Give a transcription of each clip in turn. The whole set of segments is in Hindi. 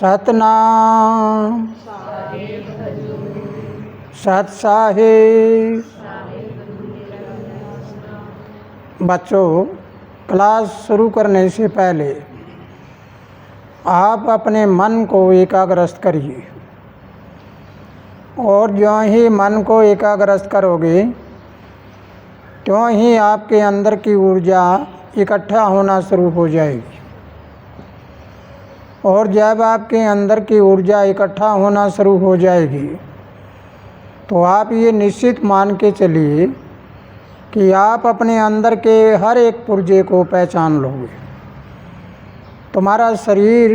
सतनाम सत साहिब। बच्चों, क्लास शुरू करने से पहले आप अपने मन को एकाग्रस्त करिए और ज्यों ही मन को एकाग्रस्त करोगे त्यों ही आपके अंदर की ऊर्जा इकट्ठा होना शुरू हो जाएगी। और जब आपके अंदर की ऊर्जा इकट्ठा होना शुरू हो जाएगी तो आप ये निश्चित मान के चलिए कि आप अपने अंदर के हर एक पुर्जे को पहचान लोगे। तुम्हारा शरीर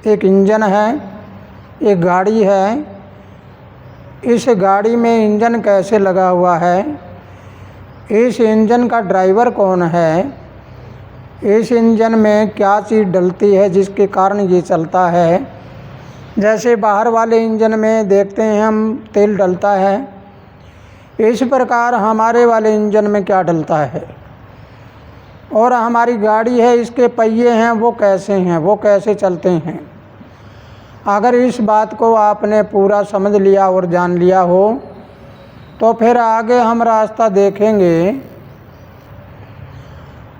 एक इंजन है, एक गाड़ी है। इस गाड़ी में इंजन कैसे लगा हुआ है, इस इंजन का ड्राइवर कौन है, इस इंजन में क्या चीज़ डलती है जिसके कारण ये चलता है। जैसे बाहर वाले इंजन में देखते हैं हम तेल डलता है, इस प्रकार हमारे वाले इंजन में क्या डलता है। और हमारी गाड़ी है, इसके पहिए हैं, वो कैसे हैं, वो कैसे चलते हैं। अगर इस बात को आपने पूरा समझ लिया और जान लिया हो तो फिर आगे हम रास्ता देखेंगे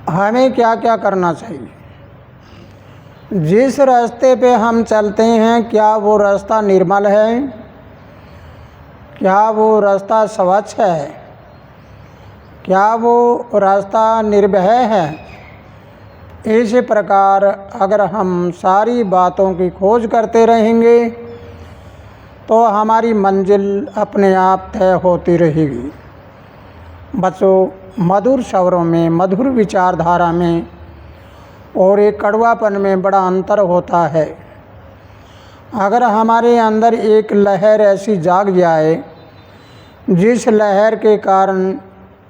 हमें क्या क्या करना चाहिए। जिस रास्ते पे हम चलते हैं क्या वो रास्ता निर्मल है, क्या वो रास्ता स्वच्छ है, क्या वो रास्ता निर्भय है। इस प्रकार अगर हम सारी बातों की खोज करते रहेंगे तो हमारी मंजिल अपने आप तय होती रहेगी। बच्चों, मधुर स्वरों में, मधुर विचारधारा में और एक कड़वापन में बड़ा अंतर होता है। अगर हमारे अंदर एक लहर ऐसी जाग जाए जिस लहर के कारण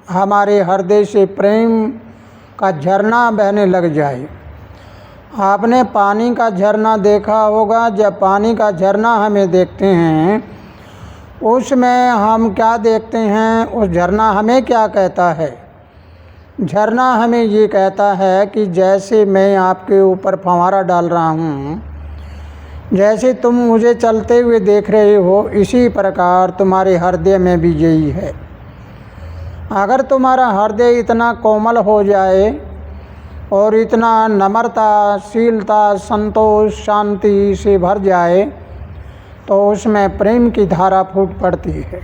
हमारे हृदय से प्रेम का झरना बहने लग जाए। आपने पानी का झरना देखा होगा। जब पानी का झरना हमें देखते हैं उसमें हम क्या देखते हैं, उस झरना हमें क्या कहता है। झरना हमें ये कहता है कि जैसे मैं आपके ऊपर फव्वारा डाल रहा हूँ, जैसे तुम मुझे चलते हुए देख रहे हो, इसी प्रकार तुम्हारे हृदय में भी यही है। अगर तुम्हारा हृदय इतना कोमल हो जाए और इतना नम्रता, शीलता, संतोष, शांति से भर जाए तो उसमें प्रेम की धारा फूट पड़ती है।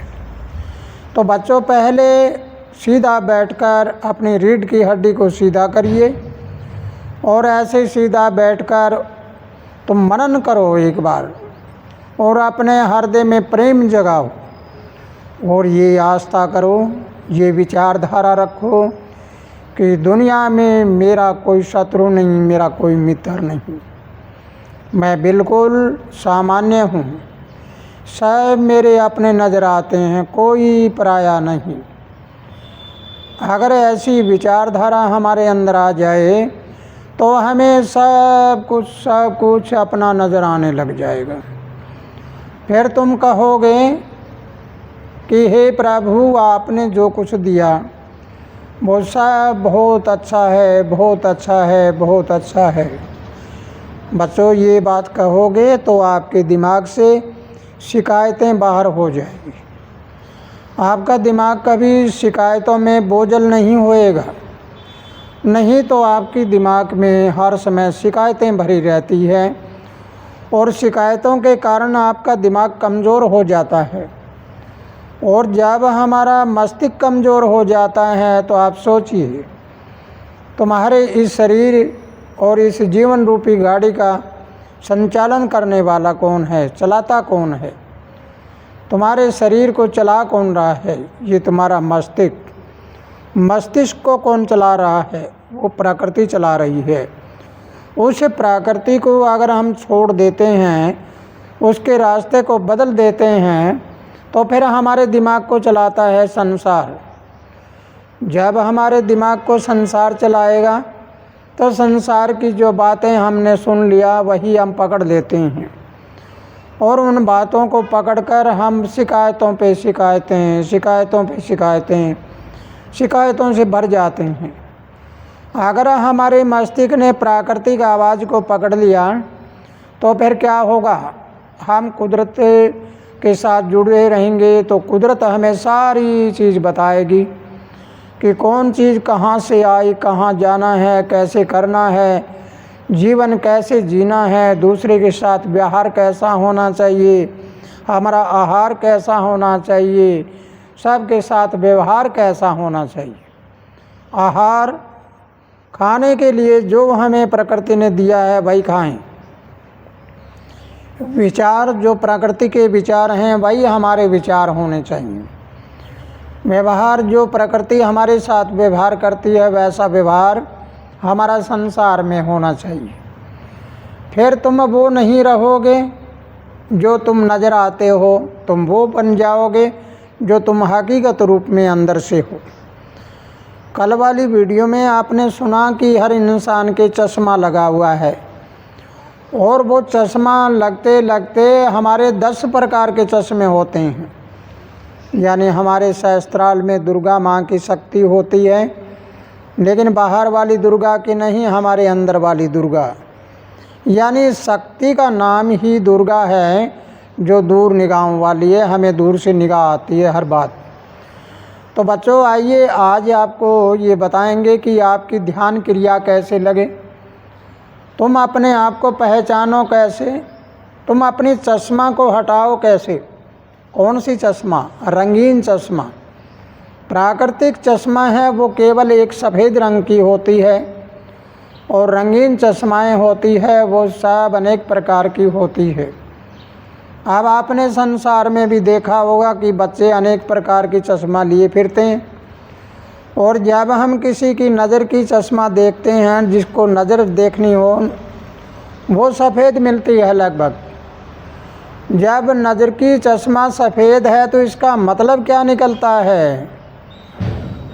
तो बच्चों, पहले सीधा बैठकर अपनी रीढ़ की हड्डी को सीधा करिए और ऐसे सीधा बैठकर तुम मनन करो एक बार और अपने हृदय में प्रेम जगाओ और ये आस्था करो, ये विचारधारा रखो कि दुनिया में मेरा कोई शत्रु नहीं, मेरा कोई मित्र नहीं, मैं बिल्कुल सामान्य हूँ, सब मेरे अपने नज़र आते हैं, कोई पराया नहीं। अगर ऐसी विचारधारा हमारे अंदर आ जाए तो हमें सब कुछ अपना नज़र आने लग जाएगा। फिर तुम कहोगे कि हे प्रभु, आपने जो कुछ दिया वो सब बहुत अच्छा है, बहुत अच्छा है, बहुत अच्छा है। बच्चों, ये बात कहोगे तो आपके दिमाग से शिकायतें बाहर हो जाएगी। आपका दिमाग कभी शिकायतों में बोझल नहीं होएगा, नहीं तो आपकी दिमाग में हर समय शिकायतें भरी रहती है और शिकायतों के कारण आपका दिमाग कमज़ोर हो जाता है। और जब हमारा मस्तिष्क कमज़ोर हो जाता है तो आप सोचिए तुम्हारे इस शरीर और इस जीवन रूपी गाड़ी का संचालन करने वाला कौन है, चलाता कौन है। तुम्हारे शरीर को चला कौन रहा है, ये तुम्हारा मस्तिष्क। मस्तिष्क को कौन चला रहा है, वो प्रकृति चला रही है। उस प्रकृति को अगर हम छोड़ देते हैं, उसके रास्ते को बदल देते हैं तो फिर हमारे दिमाग को चलाता है संसार। जब हमारे दिमाग को संसार चलाएगा तो संसार की जो बातें हमने सुन लिया वही हम पकड़ लेते हैं और उन बातों को पकड़कर हम शिकायतों पे शिकायतें, शिकायतों पे शिकायतें, शिकायतों से भर जाते हैं। अगर हमारे मस्तिष्क ने प्राकृतिक आवाज़ को पकड़ लिया तो फिर क्या होगा, हम कुदरत के साथ जुड़े रहेंगे तो कुदरत हमें सारी चीज़ बताएगी कि कौन चीज़ कहाँ से आई, कहाँ जाना है, कैसे करना है, जीवन कैसे जीना है, दूसरे के साथ व्यवहार कैसा होना चाहिए, हमारा आहार कैसा होना चाहिए, सबके साथ व्यवहार कैसा होना चाहिए। आहार खाने के लिए जो हमें प्रकृति ने दिया है वही खाएं। विचार जो प्रकृति के विचार हैं वही हमारे विचार होने चाहिए। व्यवहार जो प्रकृति हमारे साथ व्यवहार करती है वैसा व्यवहार हमारा संसार में होना चाहिए। फिर तुम वो नहीं रहोगे जो तुम नज़र आते हो, तुम वो बन जाओगे जो तुम हकीकत रूप में अंदर से हो। कल वाली वीडियो में आपने सुना कि हर इंसान के चश्मा लगा हुआ है और वो चश्मा लगते लगते हमारे 10 प्रकार के चश्मे होते हैं। यानी हमारे शास्त्राल में दुर्गा माँ की शक्ति होती है, लेकिन बाहर वाली दुर्गा की नहीं, हमारे अंदर वाली दुर्गा। यानी शक्ति का नाम ही दुर्गा है जो दूर निगाहों वाली है, हमें दूर से निगाह आती है हर बात। तो बच्चों आइए आज आपको ये बताएंगे कि आपकी ध्यान क्रिया कैसे लगे, तुम अपने आप को पहचानो कैसे, तुम अपनी चश्मा को हटाओ कैसे। कौन सी चश्मा? रंगीन चश्मा। प्राकृतिक चश्मा है वो केवल एक सफ़ेद रंग की होती है और रंगीन चश्माएं होती है वो सब अनेक प्रकार की होती है। अब आपने संसार में भी देखा होगा कि बच्चे अनेक प्रकार की चश्मा लिए फिरते हैं और जब हम किसी की नज़र की चश्मा देखते हैं, जिसको नज़र देखनी हो वो सफ़ेद मिलती है लगभग। जब नज़र की चश्मा सफ़ेद है तो इसका मतलब क्या निकलता है?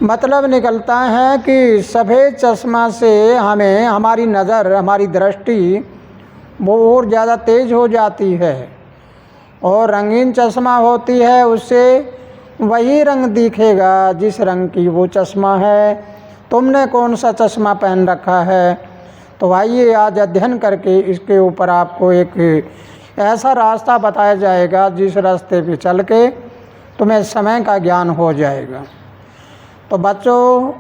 मतलब निकलता है कि सफ़ेद चश्मा से हमें हमारी नज़र, हमारी दृष्टि वो और ज़्यादा तेज़ हो जाती है और रंगीन चश्मा होती है उससे वही रंग दिखेगा जिस रंग की वो चश्मा है। तुमने कौन सा चश्मा पहन रखा है? तो आइए आज अध्ययन करके इसके ऊपर आपको एक ऐसा रास्ता बताया जाएगा जिस रास्ते पे चल के तुम्हें समय का ज्ञान हो जाएगा। तो बच्चों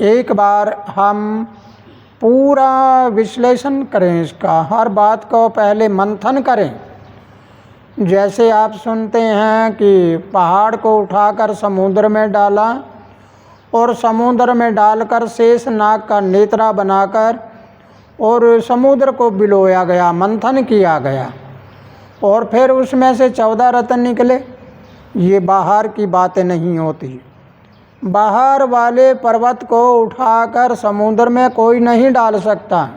एक बार हम पूरा विश्लेषण करें इसका, हर बात को पहले मंथन करें। जैसे आप सुनते हैं कि पहाड़ को उठाकर समुद्र में डाला और समुद्र में डालकर शेष नाग का नेत्रा बनाकर और समुद्र को बिलोया गया, मंथन किया गया और फिर उसमें से 14 रत्न निकले। ये बाहर की बातें नहीं होती। बाहर वाले पर्वत को उठाकर समुद्र में कोई नहीं डाल सकता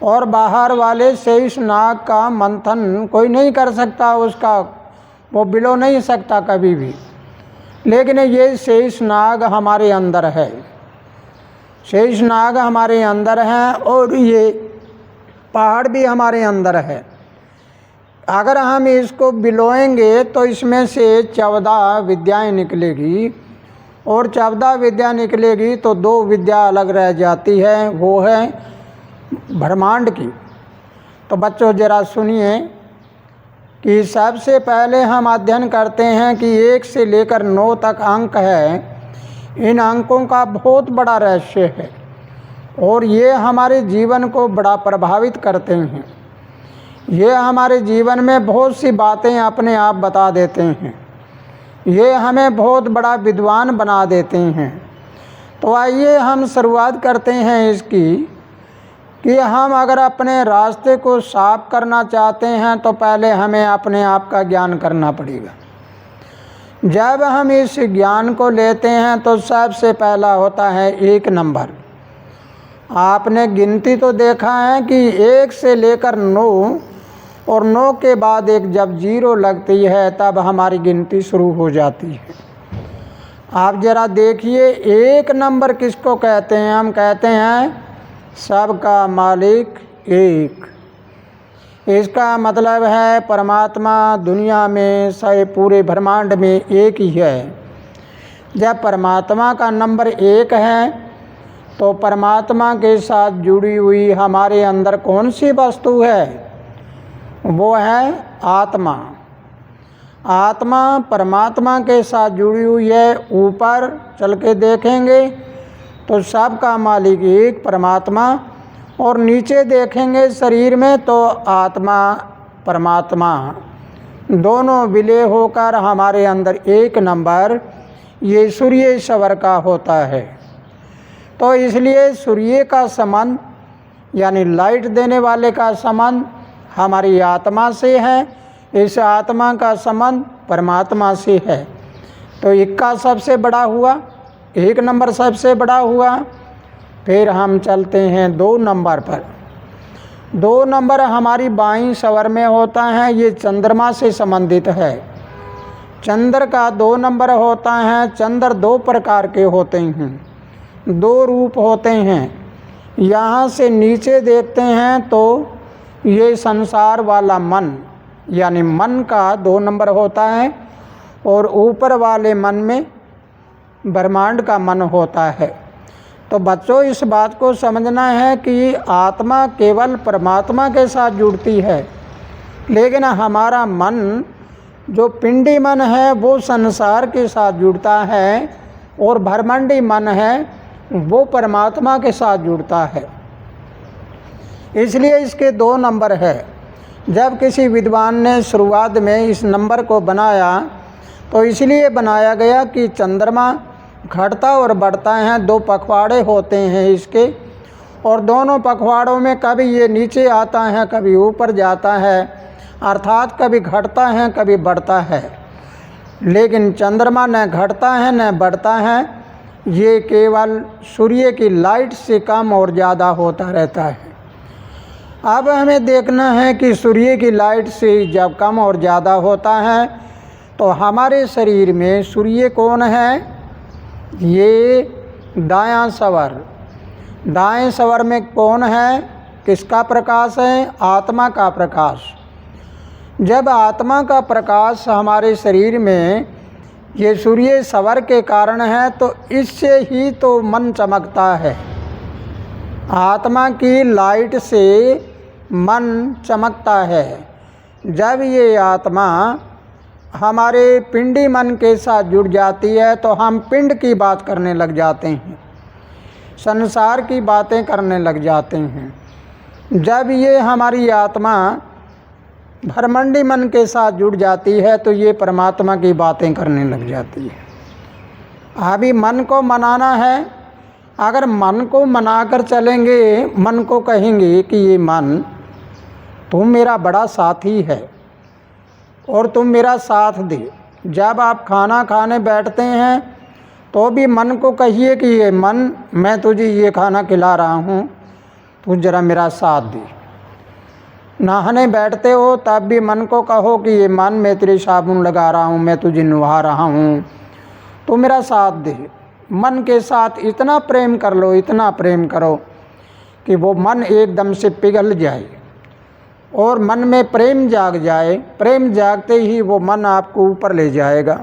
और बाहर वाले शेष नाग का मंथन कोई नहीं कर सकता, उसका वो बिलो नहीं सकता कभी भी। लेकिन ये शेष नाग हमारे अंदर है, शेष नाग हमारे अंदर हैं और ये पहाड़ भी हमारे अंदर है। अगर हम इसको बिलोएंगे तो इसमें से 14 विद्याएं निकलेगी और 14 विद्या निकलेगी तो 2 विद्या अलग रह जाती है, वो है ब्रह्मांड की। तो बच्चों ज़रा सुनिए कि सबसे पहले हम अध्ययन करते हैं कि 1 से लेकर 9 तक अंक है। इन अंकों का बहुत बड़ा रहस्य है और ये हमारे जीवन को बड़ा प्रभावित करते हैं। ये हमारे जीवन में बहुत सी बातें अपने आप बता देते हैं, ये हमें बहुत बड़ा विद्वान बना देते हैं। तो आइए हम शुरुआत करते हैं इसकी कि हम अगर अपने रास्ते को साफ करना चाहते हैं तो पहले हमें अपने आप का ज्ञान करना पड़ेगा। जब हम इस ज्ञान को लेते हैं तो सबसे पहला होता है 1 नंबर। आपने गिनती तो देखा है कि 1 से लेकर 9 और 9 के बाद एक जब 0 लगती है तब हमारी गिनती शुरू हो जाती है। आप ज़रा देखिए 1 नंबर किसको कहते हैं? हम कहते हैं सबका मालिक एक। इसका मतलब है परमात्मा दुनिया में पूरे ब्रह्मांड में एक ही है। जब परमात्मा का नंबर 1 है तो परमात्मा के साथ जुड़ी हुई हमारे अंदर कौन सी वस्तु है? वो है आत्मा। आत्मा परमात्मा के साथ जुड़ी हुई है। ऊपर चल के देखेंगे तो सबका मालिक एक परमात्मा, और नीचे देखेंगे शरीर में तो आत्मा परमात्मा दोनों विलय होकर हमारे अंदर एक नंबर ये सूर्य सवर का होता है। तो इसलिए सूर्य का संबंध यानी लाइट देने वाले का संबंध हमारी आत्मा से है, इस आत्मा का संबंध परमात्मा से है। तो इक्का सबसे बड़ा हुआ, एक नंबर सबसे बड़ा हुआ। फिर हम चलते हैं 2 नंबर पर। 2 नंबर हमारी बाईं सवर में होता है, ये चंद्रमा से संबंधित है। चंद्र का 2 नंबर होता है। चंद्र 2 प्रकार के होते हैं, 2 रूप होते हैं। यहाँ से नीचे देखते हैं तो ये संसार वाला मन यानी मन का 2 नंबर होता है, और ऊपर वाले मन में ब्रह्मांड का मन होता है। तो बच्चों इस बात को समझना है कि आत्मा केवल परमात्मा के साथ जुड़ती है, लेकिन हमारा मन जो पिंडी मन है वो संसार के साथ जुड़ता है, और ब्रह्मांडी मन है वो परमात्मा के साथ जुड़ता है। इसलिए इसके 2 नंबर है। जब किसी विद्वान ने शुरुआत में इस नंबर को बनाया तो इसलिए बनाया गया कि चंद्रमा घटता और बढ़ता है, 2 पखवाड़े होते हैं इसके, और दोनों पखवाड़ों में कभी ये नीचे आता है कभी ऊपर जाता है, अर्थात कभी घटता है कभी बढ़ता है। लेकिन चंद्रमा न घटता है न बढ़ता है, ये केवल सूर्य की लाइट से कम और ज़्यादा होता रहता है। अब हमें देखना है कि सूर्य की लाइट से जब कम और ज़्यादा होता है तो हमारे शरीर में सूर्य कौन है? ये दायां सवर। दाएं सवर में कौन है? किसका प्रकाश है? आत्मा का प्रकाश। जब आत्मा का प्रकाश हमारे शरीर में ये सूर्य सवर के कारण है तो इससे ही तो मन चमकता है। आत्मा की लाइट से मन चमकता है। जब ये आत्मा हमारे पिंडी मन के साथ जुड़ जाती है तो हम पिंड की बात करने लग जाते हैं, संसार की बातें करने लग जाते हैं। जब ये हमारी आत्मा ब्रह्मांडी मन के साथ जुड़ जाती है तो ये परमात्मा की बातें करने लग जाती है। अभी मन को मनाना है। अगर मन को मनाकर चलेंगे, मन को कहेंगे कि ये मन तुम मेरा बड़ा साथी है और तुम मेरा साथ दे। जब आप खाना खाने बैठते हैं तो भी मन को कहिए कि ये मन मैं तुझे ये खाना खिला रहा हूँ, तू जरा मेरा साथ दे। नहाने बैठते हो तब भी मन को कहो कि ये मन मैं तेरे साबुन लगा रहा हूँ, मैं तुझे नहा रहा हूँ, तू मेरा साथ दे। मन के साथ इतना प्रेम कर लो, इतना प्रेम करो कि वो मन एकदम से पिघल जाए और मन में प्रेम जाग जाए। प्रेम जागते ही वो मन आपको ऊपर ले जाएगा।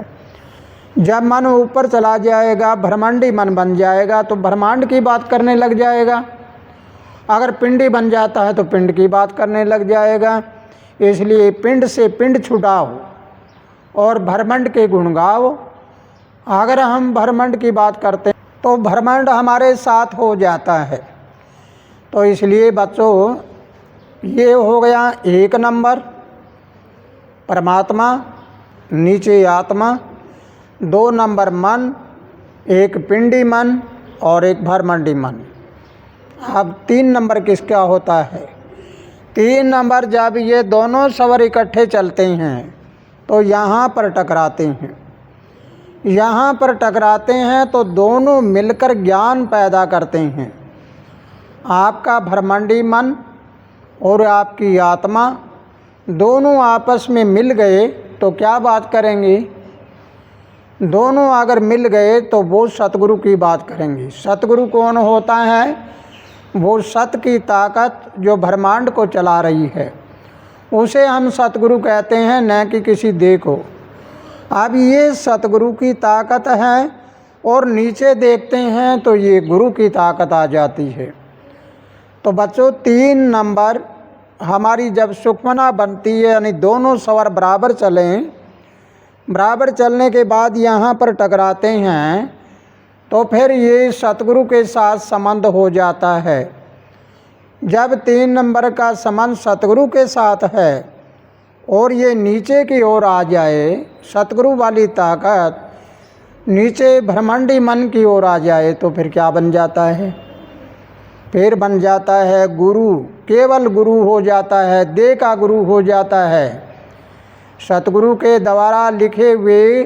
जब मन ऊपर चला जाएगा, ब्रह्मांडी मन बन जाएगा तो ब्रह्मांड की बात करने लग जाएगा। अगर पिंडी बन जाता है तो पिंड की बात करने लग जाएगा। इसलिए पिंड से पिंड छुड़ाओ और ब्रह्मांड के गुण गाओ। अगर हम ब्रह्मांड की बात करते हैं तो ब्रह्मांड हमारे साथ हो जाता है। तो इसलिए बच्चों ये हो गया 1 नंबर परमात्मा, नीचे आत्मा, 2 नंबर मन, एक पिंडी मन और एक ब्रह्मांडी मन। अब 3 नंबर किसका होता है? 3 नंबर जब ये दोनों सवर इकट्ठे चलते हैं तो यहाँ पर टकराते हैं। यहाँ पर टकराते हैं तो दोनों मिलकर ज्ञान पैदा करते हैं। आपका ब्रह्मांडी मन और आपकी आत्मा दोनों आपस में मिल गए तो क्या बात करेंगे? दोनों अगर मिल गए तो वो सतगुरु की बात करेंगे। सतगुरु कौन होता है? वो सत की ताकत जो ब्रह्मांड को चला रही है उसे हम सतगुरु कहते हैं, न कि किसी देह को। अब ये सतगुरु की ताकत है और नीचे देखते हैं तो ये गुरु की ताकत आ जाती है। तो बच्चों 3 नंबर हमारी जब सुखमना बनती है, यानी दोनों स्वर बराबर चलें, बराबर चलने के बाद यहाँ पर टकराते हैं, तो फिर ये सतगुरु के साथ संबंध हो जाता है। जब 3 नंबर का संबंध सतगुरु के साथ है और ये नीचे की ओर आ जाए, सतगुरु वाली ताकत नीचे ब्रह्मांडी मन की ओर आ जाए, तो फिर क्या बन जाता है? फिर बन जाता है गुरु, केवल गुरु हो जाता है, देह का गुरु हो जाता है। सतगुरु के द्वारा लिखे हुए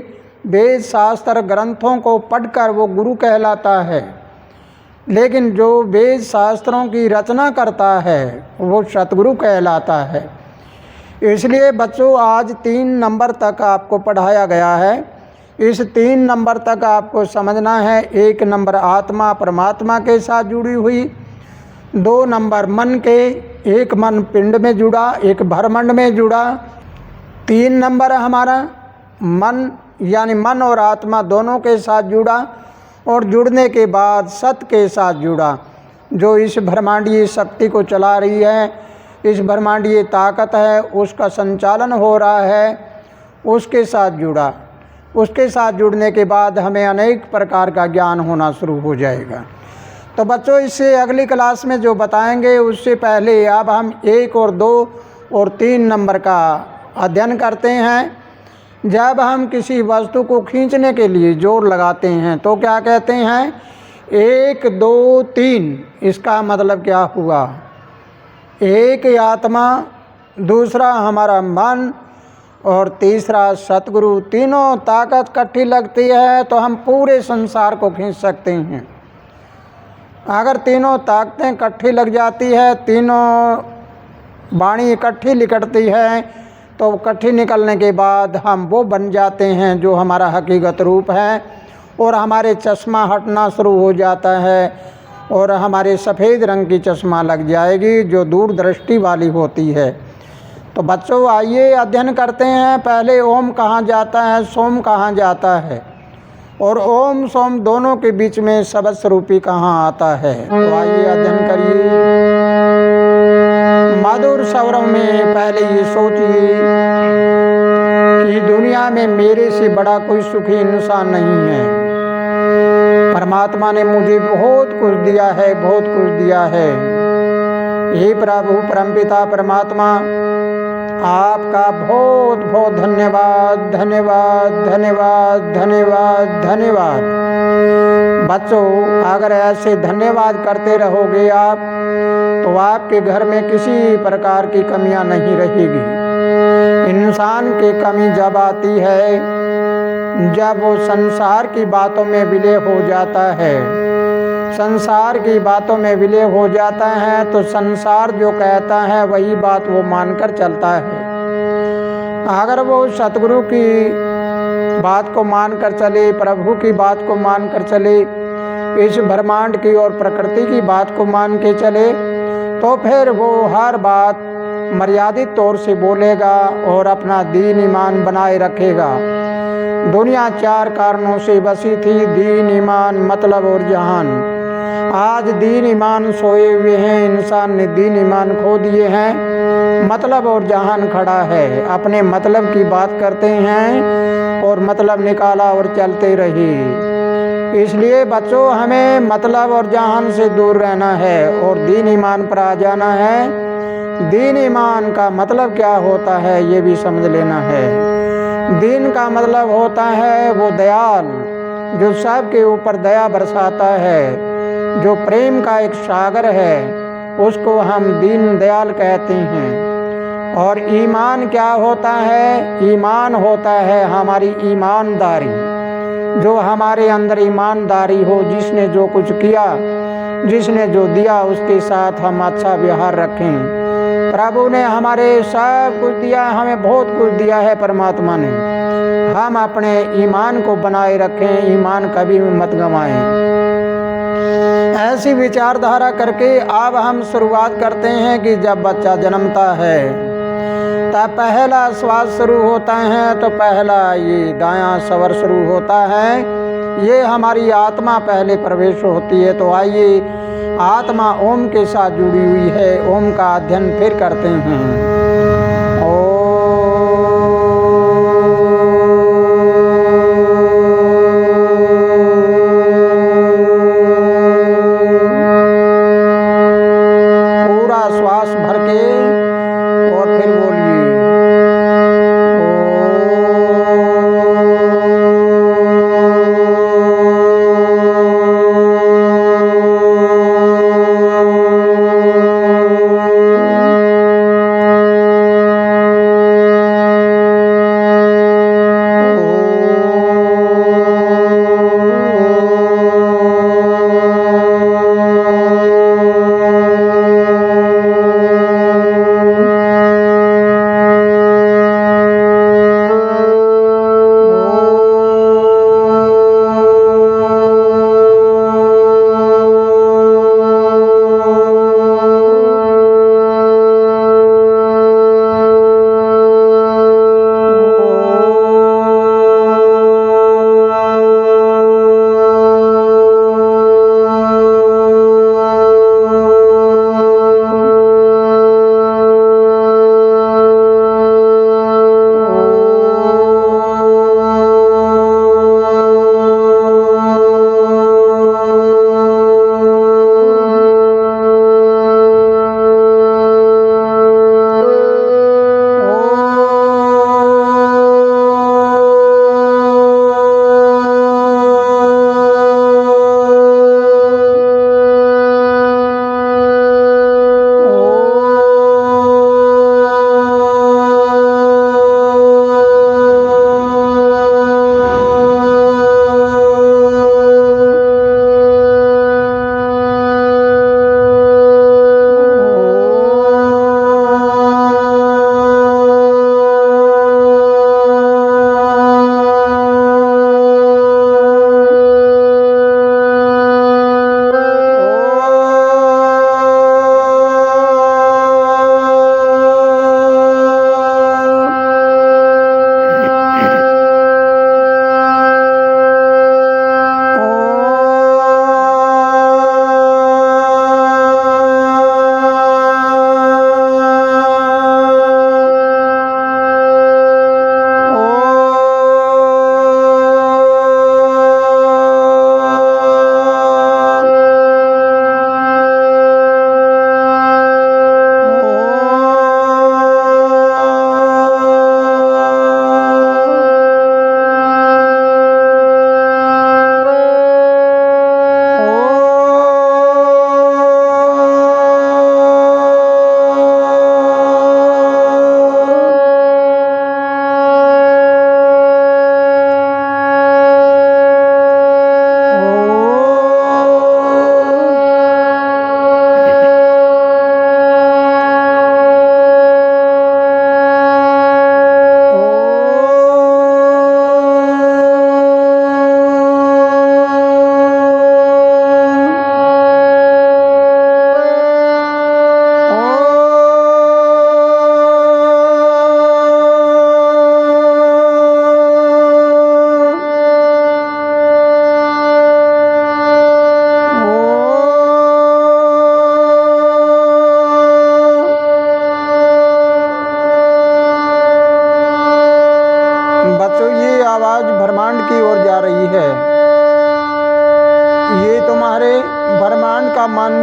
वेद शास्त्र ग्रंथों को पढ़कर वो गुरु कहलाता है, लेकिन जो वेद शास्त्रों की रचना करता है वो सतगुरु कहलाता है। इसलिए बच्चों, आज 3 नंबर तक आपको पढ़ाया गया है। इस 3 नंबर तक आपको समझना है। 1 नंबर आत्मा परमात्मा के साथ जुड़ी हुई, 2 नंबर मन के, एक मन पिंड में जुड़ा, एक ब्रह्मांड में जुड़ा, 3 नंबर हमारा मन, यानी मन और आत्मा दोनों के साथ जुड़ा, और जुड़ने के बाद सत के साथ जुड़ा, जो इस ब्रह्मांडीय शक्ति को चला रही है, इस ब्रह्मांडीय ताकत है, उसका संचालन हो रहा है, उसके साथ जुड़ा। उसके साथ जुड़ने के बाद हमें अनेक प्रकार का ज्ञान होना शुरू हो जाएगा। तो बच्चों, इससे अगली क्लास में जो बताएंगे, उससे पहले अब हम 1 और 2 और 3 नंबर का अध्ययन करते हैं। जब हम किसी वस्तु को खींचने के लिए जोर लगाते हैं तो क्या कहते हैं? 1 2 3। इसका मतलब क्या हुआ? एक आत्मा, दूसरा हमारा मन और तीसरा सतगुरु, तीनों ताकत इकट्ठी लगती है तो हम पूरे संसार को खींच सकते हैं। अगर तीनों ताकतें इकट्ठी लग जाती है, तीनों वाणी इकट्ठी निकलती है, तो इकट्ठी निकलने के बाद हम वो बन जाते हैं जो हमारा हकीकत रूप है, और हमारे चश्मा हटना शुरू हो जाता है, और हमारे सफ़ेद रंग की चश्मा लग जाएगी जो दूरदृष्टि वाली होती है। तो बच्चों, आइए अध्ययन करते हैं। पहले ओम कहाँ जाता है, सोम कहाँ जाता है, और ओम सोम दोनों के बीच में शब्द रूपी कहाँ आता है। तो आइए अध्ययन करिए। मधुर स्वरों में पहले ये सोचिए कि दुनिया में मेरे से बड़ा कोई सुखी इंसान नहीं है। परमात्मा ने मुझे बहुत कुछ दिया है, बहुत कुछ दिया है। हे प्रभु परमपिता परमात्मा, आपका बहुत बहुत धन्यवाद, धन्यवाद, धन्यवाद, धन्यवाद, धन्यवाद। बच्चों, अगर ऐसे धन्यवाद करते रहोगे आप, तो आपके घर में किसी प्रकार की कमियां नहीं रहेगी। इंसान की कमी जब आती है जब वो संसार की बातों में विलय हो जाता है। संसार की बातों में विलय हो जाता है तो संसार जो कहता है वही बात वो मानकर चलता है। अगर वो सतगुरु की बात को मानकर चले, प्रभु की बात को मानकर चले, इस ब्रह्मांड की और प्रकृति की बात को मान के चले, तो फिर वो हर बात मर्यादित तौर से बोलेगा और अपना दीन ईमान बनाए रखेगा। दुनिया 4 कारणों से बसी थी, दीन ईमान मतलब और जहान। आज दीन ईमान सोए हुए हैं, इंसान ने दीन ईमान खो दिए हैं, मतलब और जहान खड़ा है। अपने मतलब की बात करते हैं और मतलब निकाला और चलते रहे। इसलिए बच्चों, हमें मतलब और जहान से दूर रहना है और दीन ईमान पर आ जाना है। दीन ईमान का मतलब क्या होता है ये भी समझ लेना है। दीन का मतलब होता है वो दयाल, जो सबके ऊपर दया बरसाता है, जो प्रेम का एक सागर है, उसको हम दीन दयाल कहते हैं। और ईमान क्या होता है? ईमान होता है हमारी ईमानदारी, जो हमारे अंदर ईमानदारी हो। जिसने जो कुछ किया, जिसने जो दिया, उसके साथ हम अच्छा व्यवहार रखें। प्रभु ने हमारे सब कुछ दिया, हमें बहुत कुछ दिया है परमात्मा ने। हम अपने ईमान को बनाए रखें, ईमान कभी मत गंवाएं। ऐसी विचारधारा करके अब हम शुरुआत करते हैं कि जब बच्चा जन्मता है तब पहला श्वास शुरू होता है, तो पहला ये दायां स्वर शुरू होता है, ये हमारी आत्मा पहले प्रवेश होती है। तो आइए आत्मा ओम के साथ जुड़ी हुई है। ओम का अध्ययन फिर करते हैं। पूरा श्वास भर के और फिर बोलिए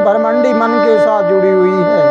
ब्रह्मांडी मन के साथ जुड़ी हुई है।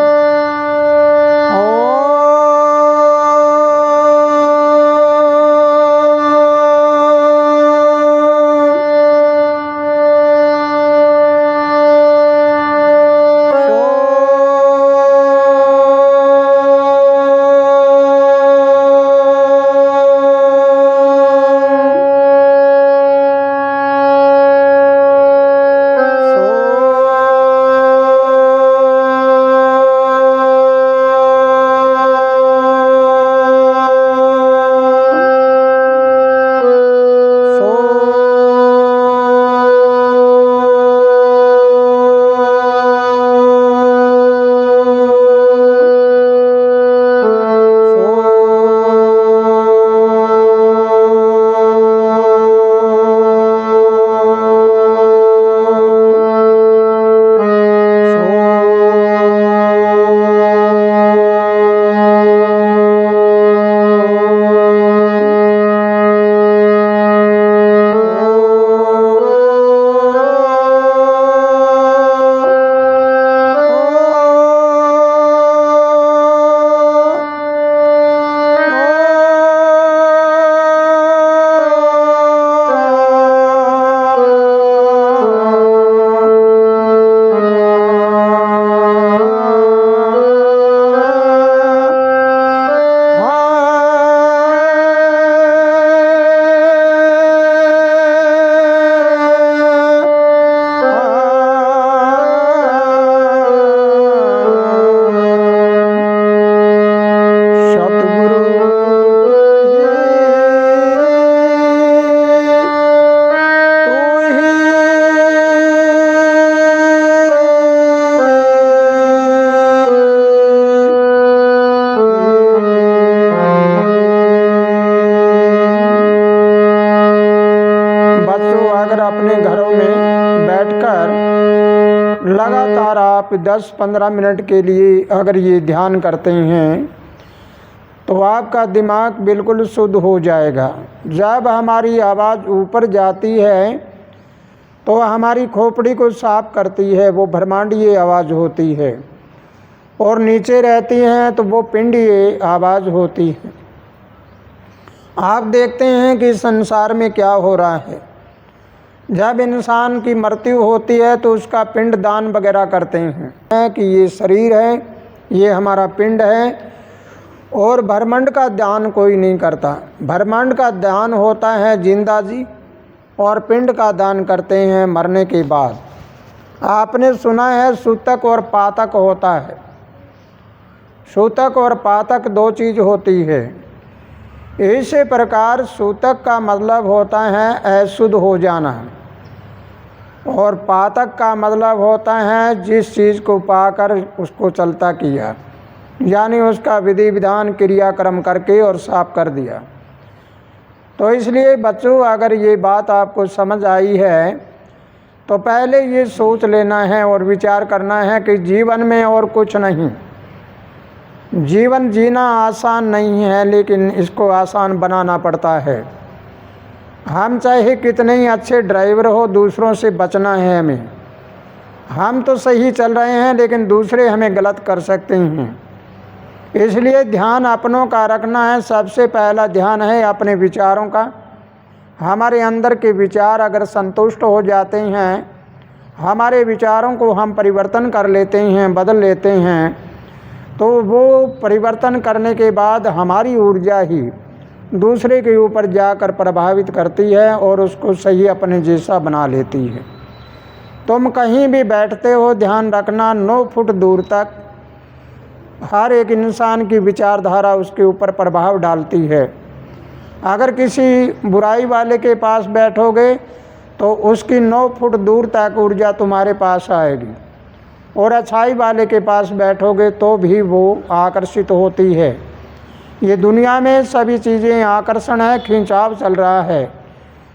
अपने घरों में बैठकर लगातार आप 10-15 मिनट के लिए अगर ये ध्यान करते हैं तो आपका दिमाग बिल्कुल शुद्ध हो जाएगा। जब हमारी आवाज़ ऊपर जाती है तो हमारी खोपड़ी को साफ करती है, वो ब्रह्मांडीय आवाज़ होती है, और नीचे रहती हैं तो वो पिंडीय आवाज़ होती है। आप देखते हैं कि संसार में क्या हो रहा है। जब इंसान की मृत्यु होती है तो उसका पिंड दान वगैरह करते हैं कि ये शरीर है, ये हमारा पिंड है, और ब्रह्मांड का दान कोई नहीं करता। ब्रह्मांड का दान होता है जिंदा जी, और पिंड का दान करते हैं मरने के बाद। आपने सुना है सूतक और पातक होता है। सूतक और पातक दो चीज़ होती है। इसी प्रकार सूतक का मतलब होता है अशुद्ध हो जाना, और पातक का मतलब होता है जिस चीज़ को पाकर उसको चलता किया, यानी उसका विधि विधान क्रियाक्रम करके और साफ कर दिया। तो इसलिए बच्चों, अगर ये बात आपको समझ आई है तो पहले ये सोच लेना है और विचार करना है कि जीवन में और कुछ नहीं। जीवन जीना आसान नहीं है, लेकिन इसको आसान बनाना पड़ता है। हम चाहे कितने ही अच्छे ड्राइवर हो, दूसरों से बचना है हमें। हम तो सही चल रहे हैं लेकिन दूसरे हमें गलत कर सकते हैं। इसलिए ध्यान अपनों का रखना है। सबसे पहला ध्यान है अपने विचारों का। हमारे अंदर के विचार अगर संतुष्ट हो जाते हैं, हमारे विचारों को हम परिवर्तन कर लेते हैं, बदल लेते हैं, तो वो परिवर्तन करने के बाद हमारी ऊर्जा ही दूसरे के ऊपर जाकर प्रभावित करती है और उसको सही अपने जैसा बना लेती है। तुम कहीं भी बैठते हो, ध्यान रखना 9 फुट दूर तक हर एक इंसान की विचारधारा उसके ऊपर प्रभाव डालती है। अगर किसी बुराई वाले के पास बैठोगे तो उसकी 9 फुट दूर तक ऊर्जा तुम्हारे पास आएगी, और अच्छाई वाले के पास बैठोगे तो भी वो आकर्षित होती है। ये दुनिया में सभी चीज़ें आकर्षण है, खिंचाव चल रहा है,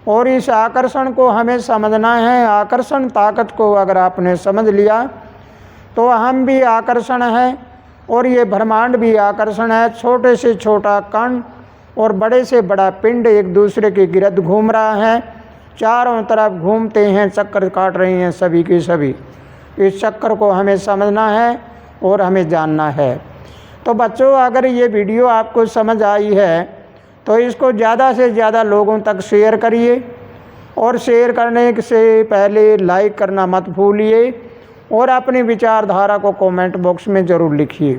और इस आकर्षण को हमें समझना है। आकर्षण ताकत को अगर आपने समझ लिया तो हम भी आकर्षण है और ये ब्रह्मांड भी आकर्षण है। छोटे से छोटा कण और बड़े से बड़ा पिंड एक दूसरे के गिरद घूम रहा है, चारों तरफ घूमते हैं, चक्कर काट रहे हैं सभी के सभी। इस चक्कर को हमें समझना है और हमें जानना है। तो बच्चों, अगर ये वीडियो आपको समझ आई है तो इसको ज़्यादा से ज़्यादा लोगों तक शेयर करिए, और शेयर करने से पहले लाइक करना मत भूलिए, और अपनी विचारधारा को कमेंट बॉक्स में ज़रूर लिखिए,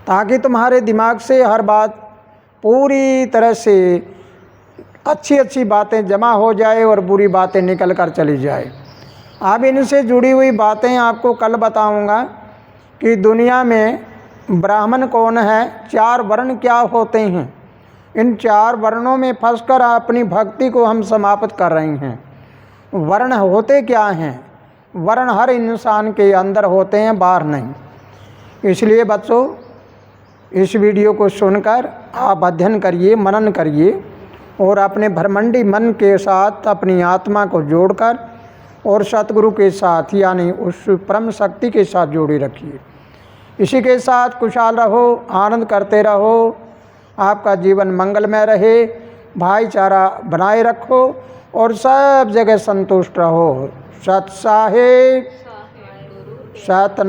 ताकि तुम्हारे दिमाग से हर बात पूरी तरह से अच्छी बातें जमा हो जाए और बुरी बातें निकल कर चली जाए। अब इनसे जुड़ी हुई बातें आपको कल बताऊंगा कि दुनिया में ब्राह्मण कौन है, 4 वर्ण क्या होते हैं। इन 4 वर्णों में फंसकर अपनी भक्ति को हम समाप्त कर रहे हैं। वर्ण होते क्या हैं? वर्ण हर इंसान के अंदर होते हैं, बाहर नहीं। इसलिए बच्चों, इस वीडियो को सुनकर आप अध्ययन करिए, मनन करिए, और अपने ब्रह्मांडी मन के साथ अपनी आत्मा को जोड़कर और सतगुरु के साथ, यानी उस परम शक्ति के साथ जोड़े रखिए। इसी के साथ खुशहाल रहो, आनंद करते रहो, आपका जीवन मंगलमय रहे, भाईचारा बनाए रखो और सब जगह संतुष्ट रहो। सत साहिब, सतनाम।